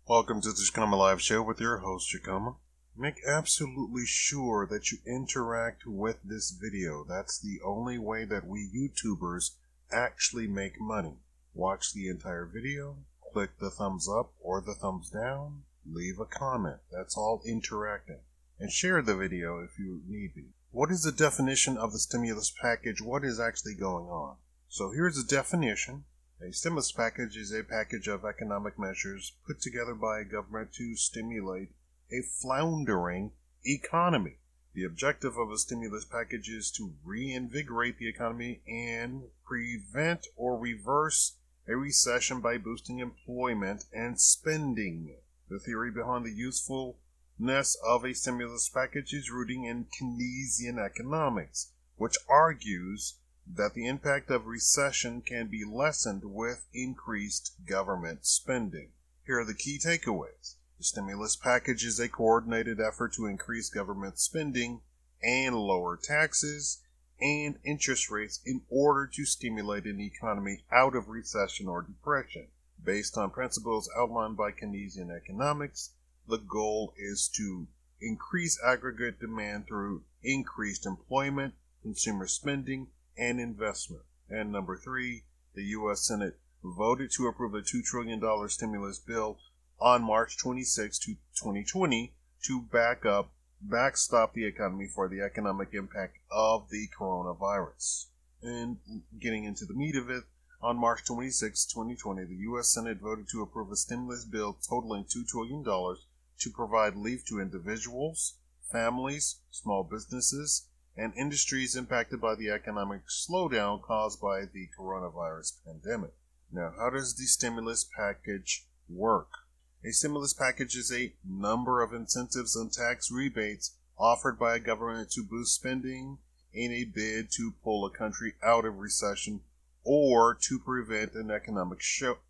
Welcome to the Shakaama Live Show with your host, Shakaama. Make absolutely sure that you interact with this video. That's the only way that we YouTubers actually make money. Watch the entire video, click the thumbs up or the thumbs down, leave a comment. That's all interacting. And share the video if you need be. What is the definition of the stimulus package? What is actually going on? So here's the definition. A stimulus package is a package of economic measures put together by a government to stimulate a floundering economy. The objective of a stimulus package is to reinvigorate the economy and prevent or reverse a recession by boosting employment and spending. The theory behind the usefulness of a stimulus package is rooted in Keynesian economics, which argues that the impact of recession can be lessened with increased government spending. Here are the key takeaways. The stimulus package is a coordinated effort to increase government spending and lower taxes and interest rates in order to stimulate an economy out of recession or depression. Based on principles outlined by Keynesian economics, the goal is to increase aggregate demand through increased employment, consumer spending, and investment. And number 3, the U.S. Senate voted to approve a $2 trillion stimulus bill on March 26, 2020 to backstop the economy for the economic impact of the coronavirus. And getting into the meat of it, on March 26, 2020, the U.S. Senate voted to approve a stimulus bill totaling $2 trillion to provide relief to individuals, families, small businesses, and industries impacted by the economic slowdown caused by the coronavirus pandemic. Now, how does the stimulus package work? A stimulus package is a number of incentives and tax rebates offered by a government to boost spending in a bid to pull a country out of recession or to prevent an economic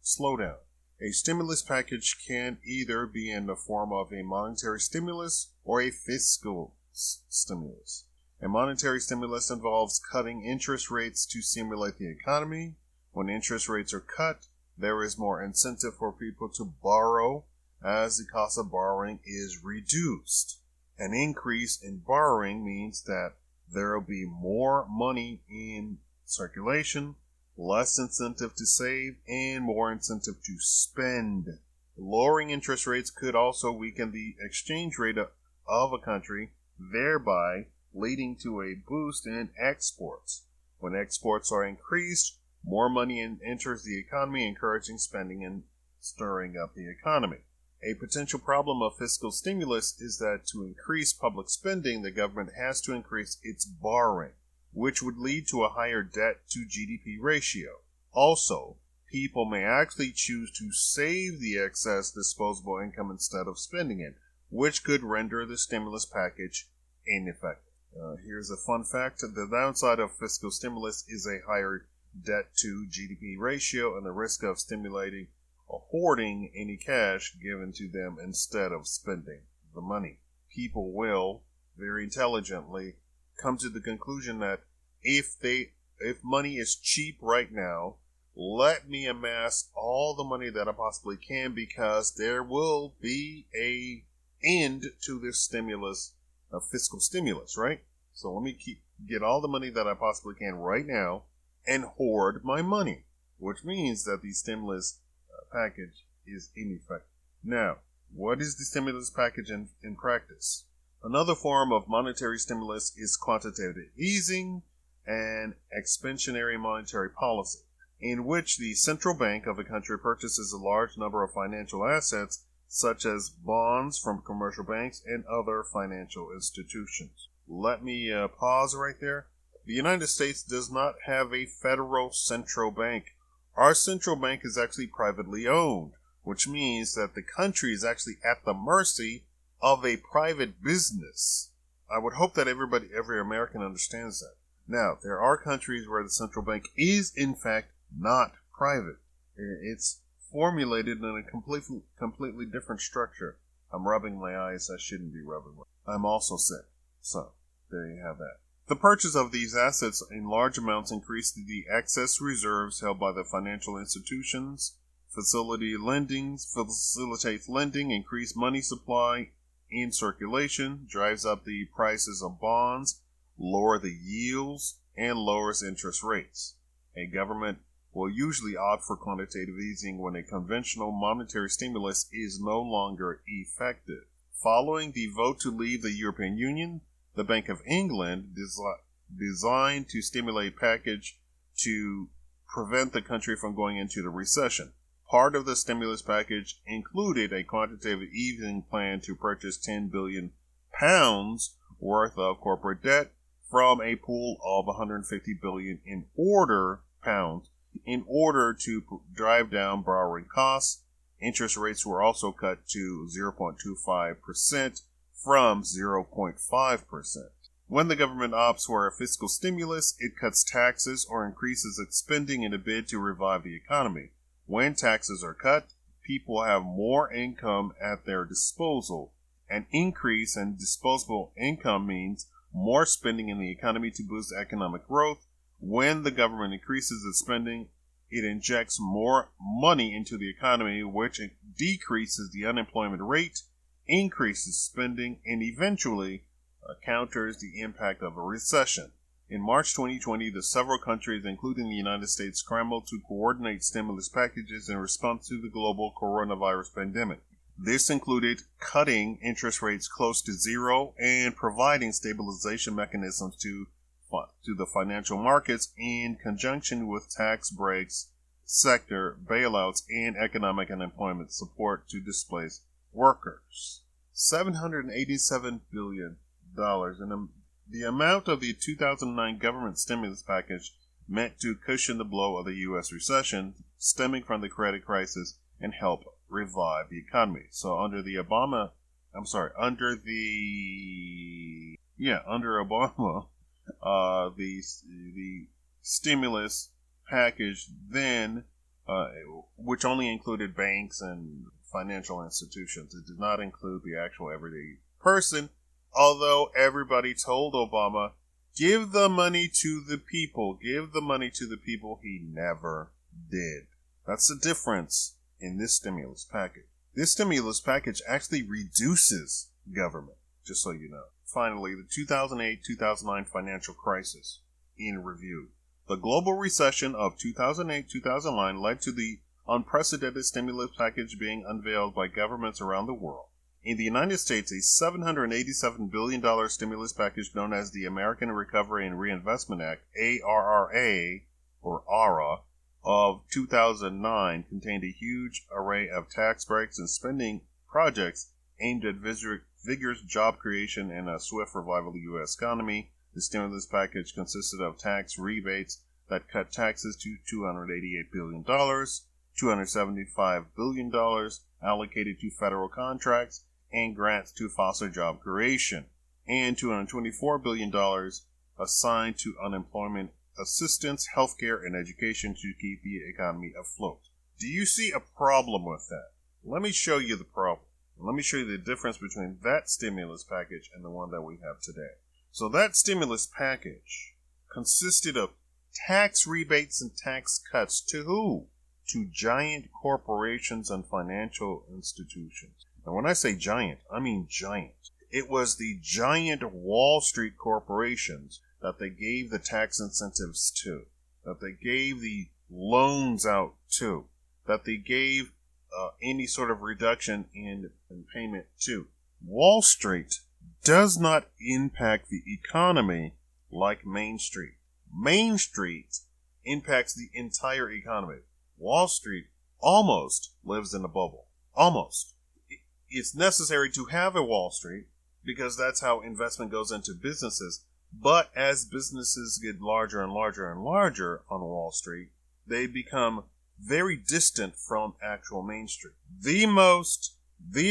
slowdown. A stimulus package can either be in the form of a monetary stimulus or a fiscal stimulus. A monetary stimulus involves cutting interest rates to stimulate the economy. When interest rates are cut, there is more incentive for people to borrow as the cost of borrowing is reduced. An increase in borrowing means that there will be more money in circulation, less incentive to save, and more incentive to spend. Lowering interest rates could also weaken the exchange rate of a country, thereby leading to a boost in exports. When exports are increased, more money enters the economy, encouraging spending and stirring up the economy. A potential problem of fiscal stimulus is that to increase public spending, the government has to increase its borrowing, which would lead to a higher debt to GDP ratio. Also, people may actually choose to save the excess disposable income instead of spending it, which could render the stimulus package ineffective. Here's a fun fact. The downside of fiscal stimulus is a higher debt to GDP ratio and the risk of stimulating or hoarding any cash given to them instead of spending the money. People will, very intelligently, come to the conclusion that if money is cheap right now, let me amass all the money that I possibly can because there will be a end to this stimulus, fiscal stimulus, right? So let me get all the money that I possibly can right now and hoard my money, which means that the stimulus package is ineffective. Now, what is the stimulus package in practice? Another form of monetary stimulus is quantitative easing and expansionary monetary policy, in which the central bank of a country purchases a large number of financial assets, such as bonds from commercial banks and other financial institutions. Let me pause right there. The United States does not have a federal central bank. Our central bank is actually privately owned, which means that the country is actually at the mercy of a private business. I would hope that every American understands that. Now, there are countries where the central bank is, in fact, not private. It's formulated in a completely different structure. I'm rubbing my eyes. I shouldn't be rubbing my eyes. I'm also sick. So, there you have that. The purchase of these assets in large amounts increased the excess reserves held by the financial institutions, facilitates lending, increase money supply in circulation, drives up the prices of bonds, lower the yields, and lowers interest rates. A government will usually opt for quantitative easing when a conventional monetary stimulus is no longer effective. Following the vote to leave the European Union, the Bank of England designed to stimulate package to prevent the country from going into the recession. Part of the stimulus package included a quantitative easing plan to purchase £10 billion worth of corporate debt from a pool of £150 billion in order to drive down borrowing costs. Interest rates were also cut to 0.25% from 0.5%. When the government opts for a fiscal stimulus, it cuts taxes or increases its spending in a bid to revive the economy. When taxes are cut, people have more income at their disposal. An increase in disposable income means more spending in the economy to boost economic growth. When the government increases its spending, it injects more money into the economy, which decreases the unemployment rate, increases spending, and eventually counters the impact of a recession. In March 2020, the several countries, including the United States, scrambled to coordinate stimulus packages in response to the global coronavirus pandemic. This included cutting interest rates close to zero and providing stabilization mechanisms to the financial markets in conjunction with tax breaks, sector bailouts, and economic and employment support to displaced workers. $787 billion. And the amount of the 2009 government stimulus package meant to cushion the blow of the U.S. recession stemming from the credit crisis and help revive the economy. So under Obama, the stimulus package then, which only included banks and financial institutions, it did not include the actual everyday person. Although everybody told Obama, give the money to the people, he never did. That's the difference in this stimulus package. This stimulus package actually reduces government, just so you know. Finally, the 2008-2009 financial crisis in review. The global recession of 2008-2009 led to the unprecedented stimulus package being unveiled by governments around the world. In the United States, a $787 billion stimulus package known as the American Recovery and Reinvestment Act, ARRA, of 2009 contained a huge array of tax breaks and spending projects aimed at vigorous job creation and a swift revival of the U.S. economy. The stimulus package consisted of tax rebates that cut taxes to $288 billion, $275 billion allocated to federal contracts and grants to foster job creation, and $224 billion assigned to unemployment assistance, healthcare, and education to keep the economy afloat. Do you see a problem with that? Let me show you the problem. Let me show you the difference between that stimulus package and the one that we have today. So that stimulus package consisted of tax rebates and tax cuts to who? To giant corporations and financial institutions. And when I say giant, I mean giant. It was the giant Wall Street corporations that they gave the tax incentives to, that they gave the loans out to, that they gave any sort of reduction in payment to. Wall Street does not impact the economy like Main Street. Main Street impacts the entire economy. Wall Street almost lives in a bubble. Almost. It's necessary to have a Wall Street because that's how investment goes into businesses. But as businesses get larger and larger and larger on Wall Street, they become very distant from actual Main Street. The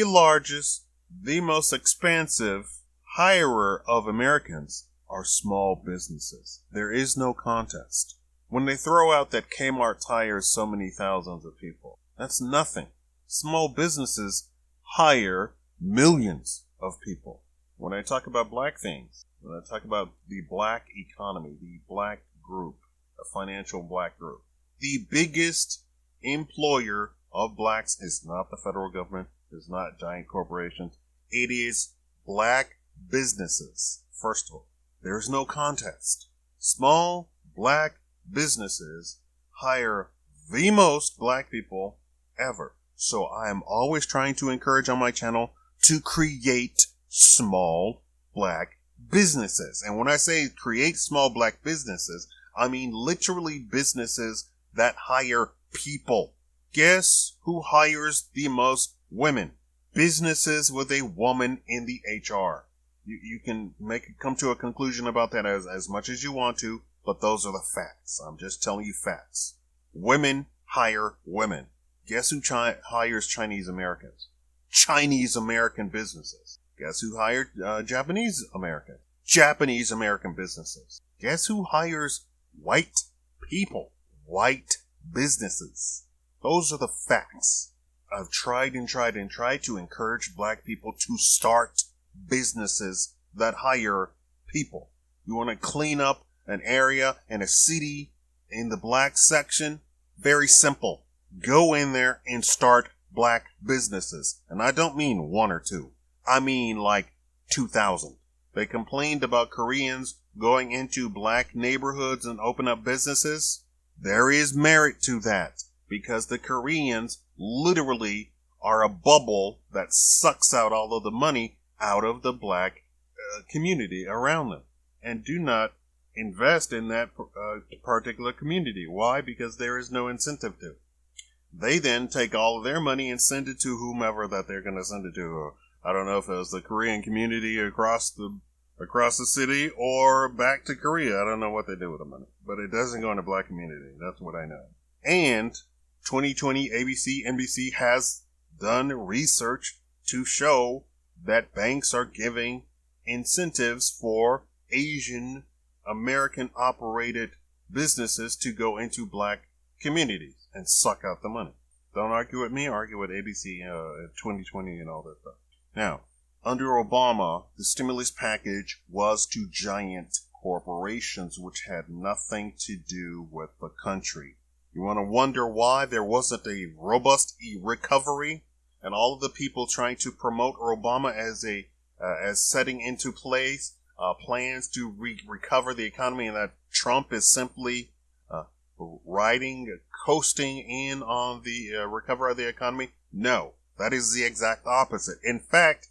largest, the most expansive hirer of Americans are small businesses. There is no contest. When they throw out that Kmart hires so many thousands of people, that's nothing. Small businesses hire millions of people. When I talk about black things, when I talk about the black economy, the black group, a financial black group, the biggest employer of blacks is not the federal government, it's not giant corporations. It is black businesses. First of all, there's no contest. Small black businesses hire the most black people ever. So I am always trying to encourage on my channel to create small black businesses. And when I say create small black businesses, I mean literally businesses that hire people. Guess who hires the most women? Businesses with a woman in the HR. You can come to a conclusion about that as much as you want to, but those are the facts. I'm just telling you facts. Women hire women. Guess who hires Chinese Americans? Chinese American businesses. Guess who hired Japanese Americans? Japanese American businesses. Guess who hires white people? White businesses. Those are the facts. I've tried to encourage black people to start businesses that hire people. You want to clean up an area in a city in the black section? Very simple. Go in there and start black businesses. And I don't mean one or two. I mean like 2,000. They complained about Koreans going into black neighborhoods and open up businesses. There is merit to that because the Koreans literally are a bubble that sucks out all of the money out of the black community around them and do not invest in that particular community. Why? Because there is no incentive to. They then take all of their money and send it to whomever that they're going to send it to. I don't know if it was the Korean community across the city or back to Korea. I don't know what they do with the money, but it doesn't go in the black community. That's what I know. And 2020 ABC, NBC has done research to show that banks are giving incentives for Asian American operated businesses to go into black communities and suck out the money. Don't argue with me, argue with ABC 2020 and all that stuff. Now, under Obama, the stimulus package was to giant corporations, which had nothing to do with the country. You want to wonder why there wasn't a robust recovery, and all of the people trying to promote Obama as setting into place plans to recover the economy, and that Trump is simply coasting in on the recovery of the economy? No, that is the exact opposite. In fact,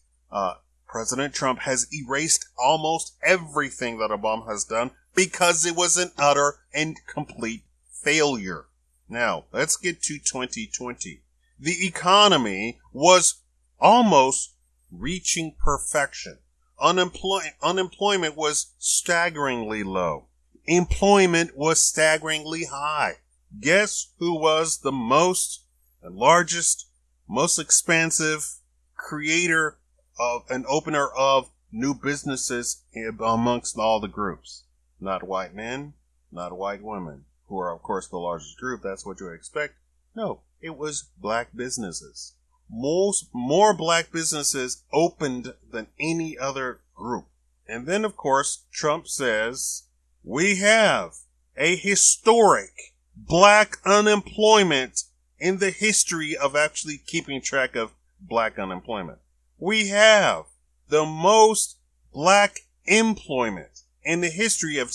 President Trump has erased almost everything that Obama has done because it was an utter and complete failure. Now, let's get to 2020. The economy was almost reaching perfection. Unemployment was staggeringly low. Employment was staggeringly high. Guess who was the most and largest, most expansive creator of an opener of new businesses amongst all the groups? Not white men, not white women, who are of course the largest group. That's what you expect. No, it was black businesses. More black businesses opened than any other group. And then of course Trump says we have a historic black unemployment in the history of actually keeping track of black unemployment. We have the most black employment in the history of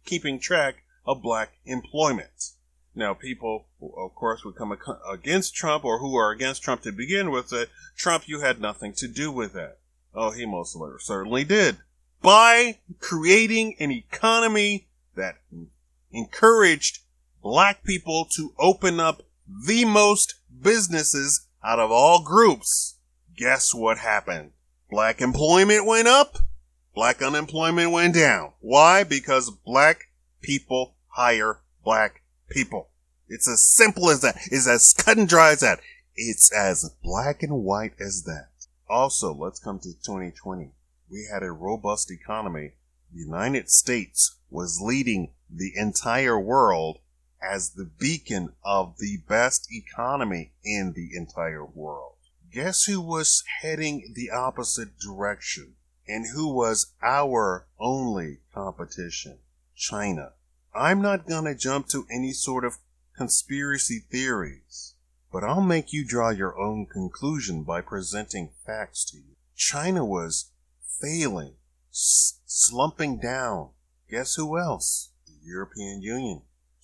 keeping track of black employment. Now, people, of course, would come against Trump, or who are against Trump to begin with, that Trump, you had nothing to do with that. Oh, he most certainly did. By creating an economy that encouraged black people to open up the most businesses out of all groups, guess what happened? Black employment went up, black unemployment went down. Why? Because black people hire black people. It's as simple as that. It's as cut and dry as that. It's as black and white as that. Also, let's come to 2020. We had a robust economy. The United States was leading the entire world as the beacon of the best economy in the entire world. Guess who was heading the opposite direction? And who was our only competition? China. I'm not going to jump to any sort of conspiracy theories, but I'll make you draw your own conclusion by presenting facts to you. China was failing, slumping down. Guess who else? The European Union,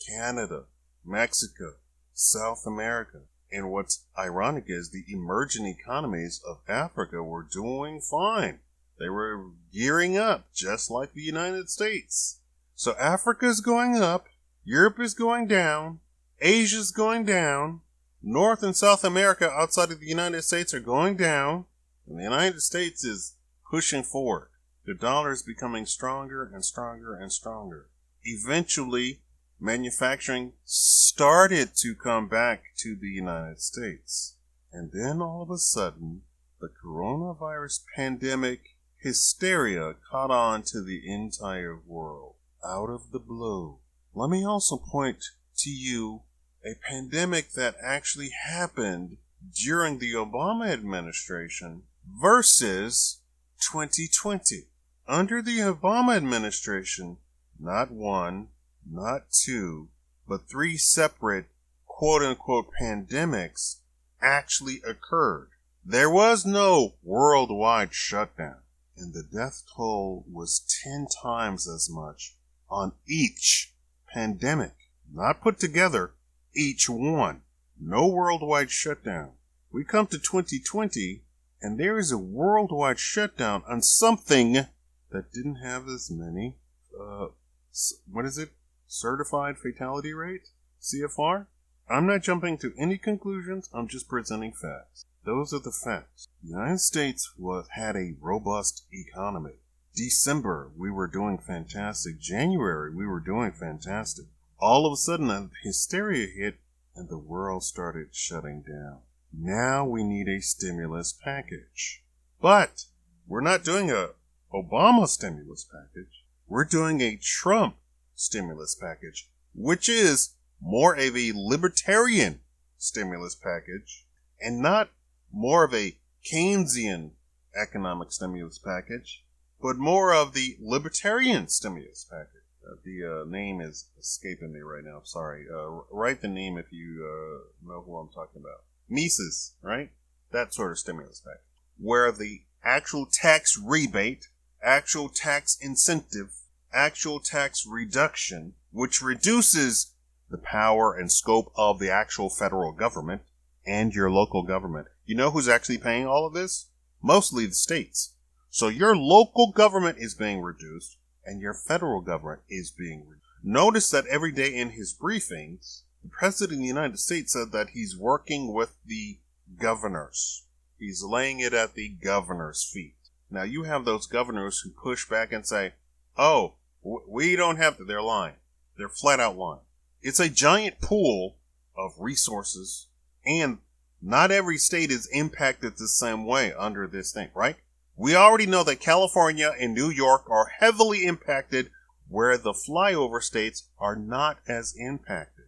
Canada, Mexico, South America. And what's ironic is the emerging economies of Africa were doing fine. They were gearing up, just like the United States. So Africa's going up, Europe is going down, Asia's going down, North and South America outside of the United States are going down, and the United States is pushing forward. The dollar is becoming stronger and stronger and stronger. Eventually, manufacturing started to come back to the United States. And then all of a sudden, the coronavirus pandemic hysteria caught on to the entire world. Out of the blue. Let me also point to you a pandemic that actually happened during the Obama administration versus 2020. Under the Obama administration, not one, not two, but three separate quote-unquote pandemics actually occurred. There was no worldwide shutdown, and the death toll was 10 times as much on each pandemic. Not put together, each one. No worldwide shutdown. We come to 2020, and there is a worldwide shutdown on something that didn't have as many, certified fatality rate? CFR? I'm not jumping to any conclusions, I'm just presenting facts. Those are the facts. The United States had a robust economy. December, we were doing fantastic. January, we were doing fantastic. All of a sudden, a hysteria hit, and the world started shutting down. Now we need a stimulus package. But we're not doing a Obama stimulus package. We're doing a Trump stimulus package, which is more of a libertarian stimulus package and not more of a Keynesian economic stimulus package, but more of the libertarian stimulus package. The name is escaping me right now. I'm sorry. Write the name if you know who I'm talking about. Mises, right? That sort of stimulus package. Where the actual tax rebate, actual tax incentive, actual tax reduction, which reduces the power and scope of the actual federal government and your local government. You know who's actually paying all of this? Mostly the states. So your local government is being reduced and your federal government is being reduced. Notice that every day in his briefings, the President of the United States said that he's working with the governors. He's laying it at the governor's feet. Now you have those governors who push back and say, oh, we don't have to. They're lying. They're flat out lying. It's a giant pool of resources, and not every state is impacted the same way under this thing, right? We already know that California and New York are heavily impacted, where the flyover states are not as impacted.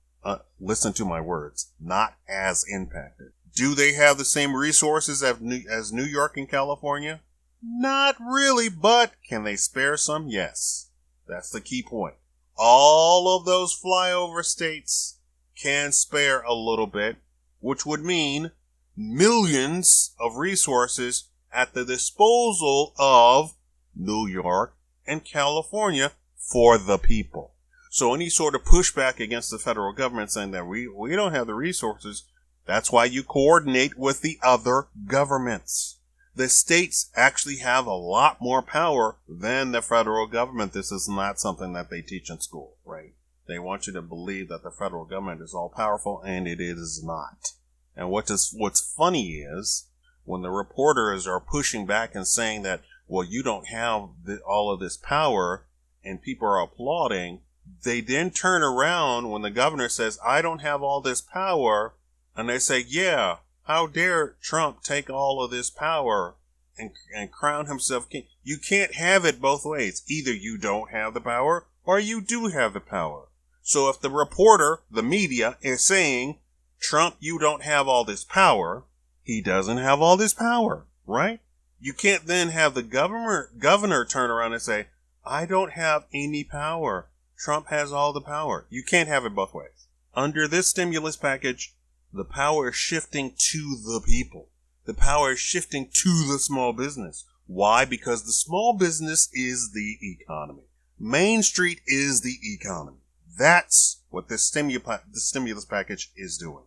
Listen to my words, not as impacted. Do they have the same resources as New York and California? Not really, but can they spare some? Yes. That's the key point. All of those flyover states can spare a little bit, which would mean millions of resources at the disposal of New York and California for the people. So any sort of pushback against the federal government saying that we don't have the resources, that's why you coordinate with the other governments. The states actually have a lot more power than the federal government. This is not something that they teach in school, right? They want you to believe that the federal government is all powerful, and it is not. And what's funny is when the reporters are pushing back and saying that, well, you don't have all of this power, and people are applauding, they then turn around when the governor says, I don't have all this power, and they say, yeah, how dare Trump take all of this power and crown himself king? You can't have it both ways. Either you don't have the power or you do have the power. So if the reporter, the media, is saying, Trump, you don't have all this power, he doesn't have all this power, right? You can't then have the governor turn around and say, I don't have any power. Trump has all the power. You can't have it both ways. Under this stimulus package, The power is shifting to the people. The power is shifting to the small business. Why? Because the small business is the economy. Main Street is the economy. That's what this stimulus package is doing.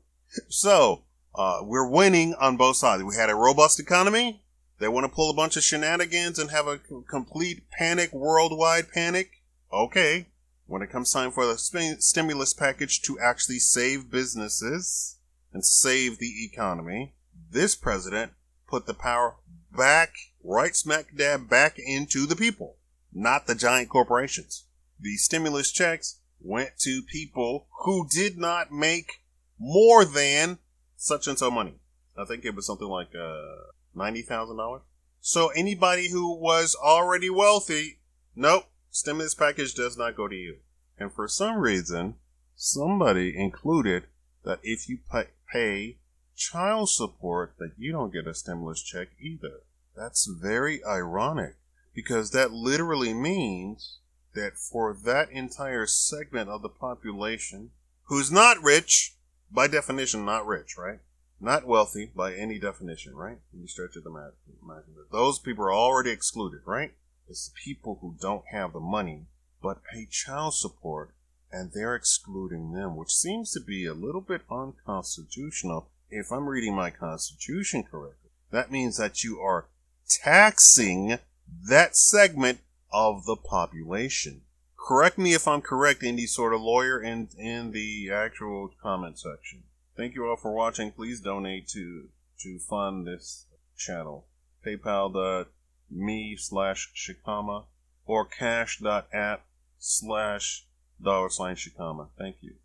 So, we're winning on both sides. We had a robust economy. They want to pull a bunch of shenanigans and have a complete panic, worldwide panic. Okay. When it comes time for the stimulus package to actually save businesses and save the economy, this president put the power back, right smack dab back into the people, not the giant corporations. The stimulus checks went to people who did not make more than such and so money. I think it was something like $90,000. So anybody who was already wealthy, nope, stimulus package does not go to you. And for some reason, somebody included that if you pay child support, that you don't get a stimulus check either. That's very ironic, because that literally means that for that entire segment of the population who's not rich, by definition not rich, right? Not wealthy by any definition, right? When you start to imagine that those people are already excluded, right? It's the people who don't have the money but pay child support, and they're excluding them, which seems to be a little bit unconstitutional. If I'm reading my Constitution correctly, that means that you are taxing that segment of the population. Correct me if I'm correct, any sort of lawyer in the actual comment section. Thank you all for watching. Please donate to fund this channel. PayPal.me/Shakaama or cash.app/$Shakaama. Thank you.